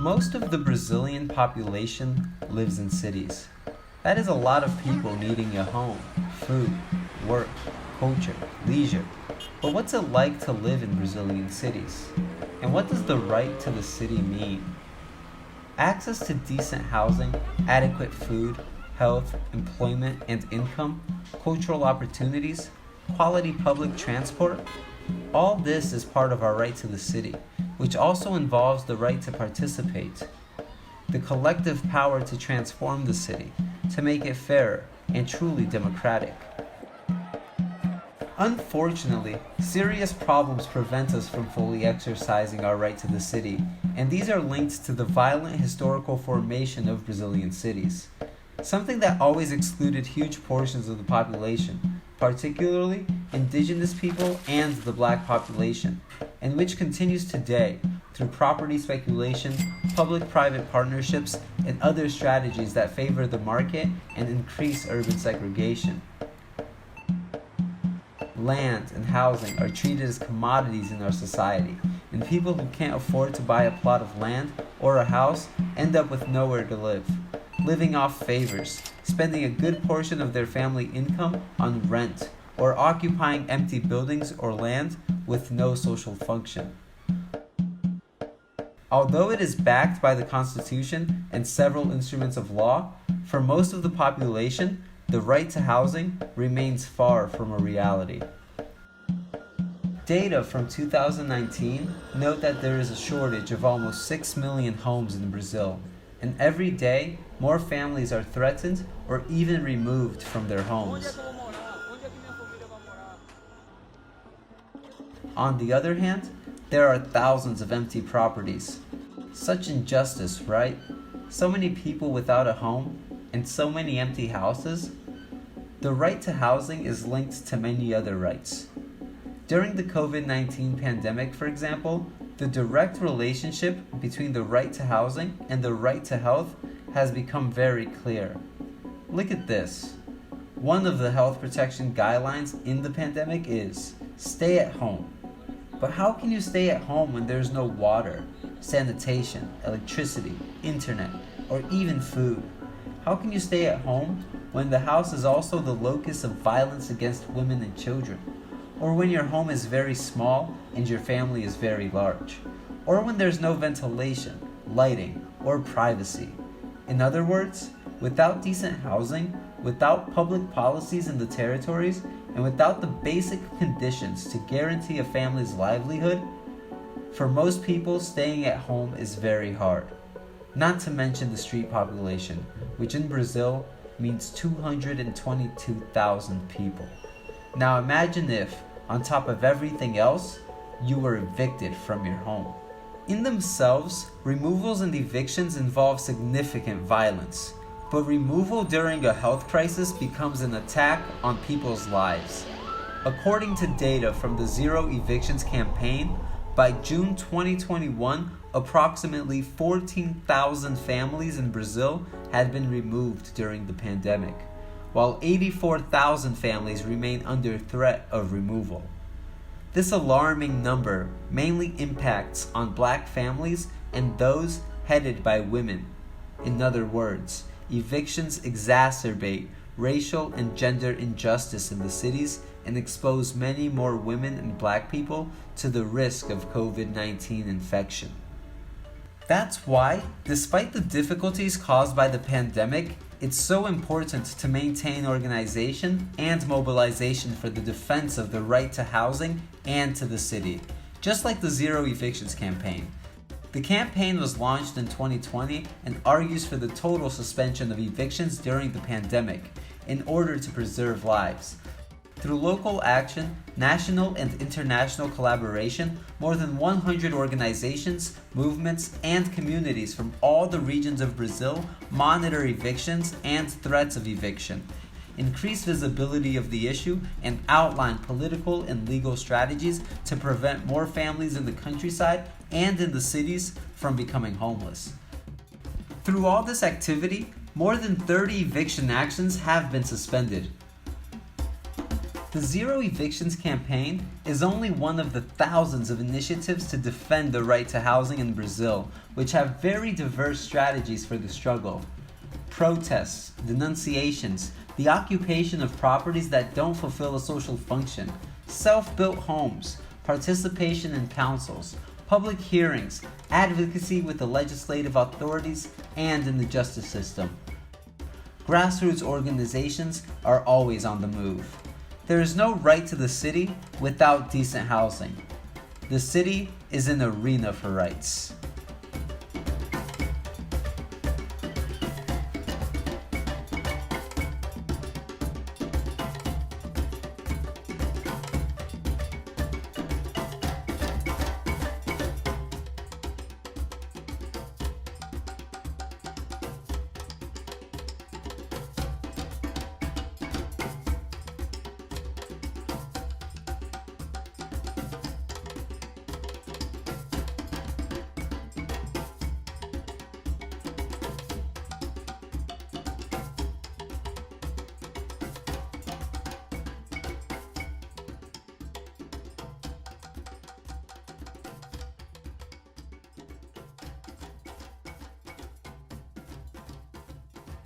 Most of the Brazilian population lives in cities. That is a lot of people needing a home, food, work, culture, leisure. But what's it like to live in Brazilian cities? And what does the right to the city mean? Access to decent housing, adequate food, health, employment and income, cultural opportunities, quality public transport, all this is part of our right to the city, which also involves the right to participate. The collective power to transform the city, to make it fairer and truly democratic. Unfortunately, serious problems prevent us from fully exercising our right to the city, and these are linked to the violent historical formation of Brazilian cities. Something that always excluded huge portions of the population, particularly indigenous people and the black population, and which continues today through property speculation, public-private partnerships, and other strategies that favor the market and increase urban segregation. Land and housing are treated as commodities in our society, and people who can't afford to buy a plot of land or a house end up with nowhere to live, living off favors, spending a good portion of their family income on rent, or occupying empty buildings or land with no social function. Although it is backed by the Constitution and several instruments of law, for most of the population, the right to housing remains far from a reality. Data from 2019 note that there is a shortage of almost 6 million homes in Brazil, and every day more families are threatened or even removed from their homes. On the other hand, there are thousands of empty properties. Such injustice, right? So many people without a home and so many empty houses. The right to housing is linked to many other rights. During the COVID-19 pandemic, for example, the direct relationship between the right to housing and the right to health has become very clear. Look at this. One of the health protection guidelines in the pandemic is stay at home. But how can you stay at home when there's no water, sanitation, electricity, internet, or even food? How can you stay at home when the house is also the locus of violence against women and children? Or when your home is very small and your family is very large? Or when there's no ventilation, lighting, or privacy? In other words, without decent housing, without public policies in the territories, and without the basic conditions to guarantee a family's livelihood, for most people staying at home is very hard. Not to mention the street population, which in Brazil means 222,000 people. Now imagine if, on top of everything else, you were evicted from your home. In themselves, removals and evictions involve significant violence, but removal during a health crisis becomes an attack on people's lives. According to data from the Zero Evictions Campaign, by June 2021, approximately 14,000 families in Brazil had been removed during the pandemic, while 84,000 families remain under threat of removal. This alarming number mainly impacts on black families and those headed by women. In other words, evictions exacerbate racial and gender injustice in the cities and expose many more women and black people to the risk of COVID-19 infection. That's why, despite the difficulties caused by the pandemic, it's so important to maintain organization and mobilization for the defense of the right to housing and to the city, just like the Zero Evictions Campaign. The campaign was launched in 2020 and argues for the total suspension of evictions during the pandemic in order to preserve lives. Through local action, national and international collaboration, more than 100 organizations, movements, and communities from all the regions of Brazil monitor evictions and threats of eviction, increase visibility of the issue, and outline political and legal strategies to prevent more families in the countryside and in the cities from becoming homeless. Through all this activity, more than 30 eviction actions have been suspended. The Zero Evictions Campaign is only one of the thousands of initiatives to defend the right to housing in Brazil, which have very diverse strategies for the struggle. Protests, denunciations, the occupation of properties that don't fulfill a social function, self-built homes, participation in councils, public hearings, advocacy with the legislative authorities, and in the justice system. Grassroots organizations are always on the move. There is no right to the city without decent housing. The city is an arena for rights.